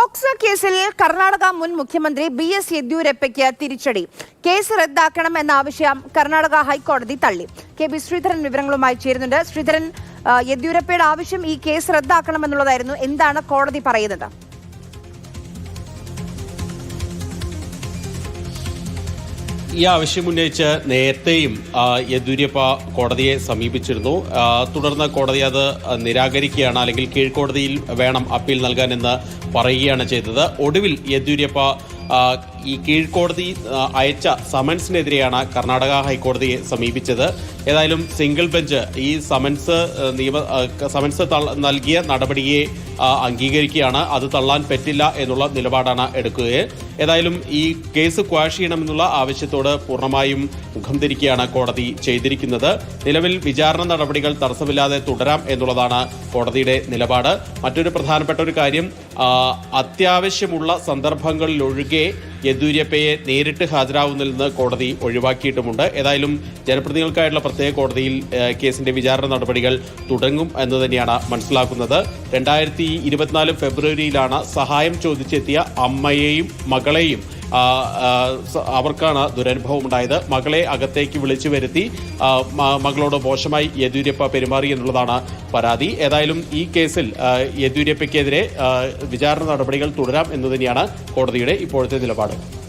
POCSO കേസിൽ കർണാടക മുൻ മുഖ്യമന്ത്രി ബി.എസ്. യെദ്യൂരപ്പയ്ക്ക് തിരിച്ചടി. കേസ് റദ്ദാക്കണം എന്ന ആവശ്യം കർണാടക ഹൈക്കോടതി തള്ളി. കെ.ബി. ശ്രീധരൻ വിവരങ്ങളുമായി ചേരുന്നുണ്ട്. ശ്രീധരൻ, യെദ്യൂരപ്പയുടെ ആവശ്യം ഈ കേസ് റദ്ദാക്കണമെന്നുള്ളതായിരുന്നു. എന്താണ് കോടതി പറയുന്നത്? ഈ ആവശ്യം ഉന്നയിച്ച് നേരത്തെയും യെദ്യൂരപ്പ കോടതിയെ സമീപിച്ചിരുന്നു. തുടർന്ന് കോടതി അത് നിരാകരിക്കുകയാണ്, അല്ലെങ്കിൽ കീഴ്ക്കോടതിയിൽ വേണം അപ്പീൽ നൽകാനെന്ന് പറയുകയാണ് ചെയ്തത്. ഒടുവിൽ യെദ്യൂരപ്പ ഈ കീഴ്ക്കോടതി അയച്ച സമൻസിനെതിരെയാണ് കർണാടക ഹൈക്കോടതിയെ സമീപിച്ചത്. ഏതായാലും സിംഗിൾ ബെഞ്ച് ഈ സമൻസ് നൽകിയ നടപടിയെ അംഗീകരിക്കുകയാണ്. അത് തള്ളാൻ പറ്റില്ല എന്നുള്ള നിലപാടാണ് എടുക്കുകയെ. ഏതായാലും ഈ കേസ് ക്വാഷ് ചെയ്യണമെന്നുള്ള ആവശ്യത്തോട് പൂർണ്ണമായും മുഖം തിരിക്കുകയാണ് കോടതി ചെയ്തിരിക്കുന്നത്. നിലവിൽ വിചാരണ നടപടികൾ തടസ്സമില്ലാതെ തുടരാം എന്നുള്ളതാണ് കോടതിയുടെ നിലപാട്. മറ്റൊരു പ്രധാനപ്പെട്ട ഒരു കാര്യം, അത്യാവശ്യമുള്ള സന്ദർഭങ്ങളിലൊഴികെ യെദ്യൂരപ്പയെ നേരിട്ട് ഹാജരാവുന്നതിൽ നിന്ന് കോടതി ഒഴിവാക്കിയിട്ടുമുണ്ട്. ഏതായാലും ജനപ്രതിനിധികൾക്കായിട്ടുള്ള പ്രത്യേക കോടതിയിൽ കേസിന്റെ വിചാരണ നടപടികൾ തുടങ്ങും എന്ന് തന്നെയാണ് മനസ്സിലാക്കുന്നത്. 2024 ഫെബ്രുവരിയിലാണ് സഹായം ചോദിച്ചെത്തിയ അമ്മയെയും മകളെയും അവർക്കാണ് ദുരനുഭവം ഉണ്ടായത്. മകളെ അകത്തേക്ക് വിളിച്ചു വരുത്തി മകളോട് മോശമായി യെദ്യൂരപ്പ പെരുമാറി എന്നുള്ളതാണ് പരാതി. ഏതായാലും ഈ കേസിൽ യെദ്യൂരപ്പയ്ക്കെതിരെ വിചാരണ നടപടികൾ തുടരാം എന്ന് തന്നെയാണ് കോടതിയുടെ ഇപ്പോഴത്തെ നിലപാട്.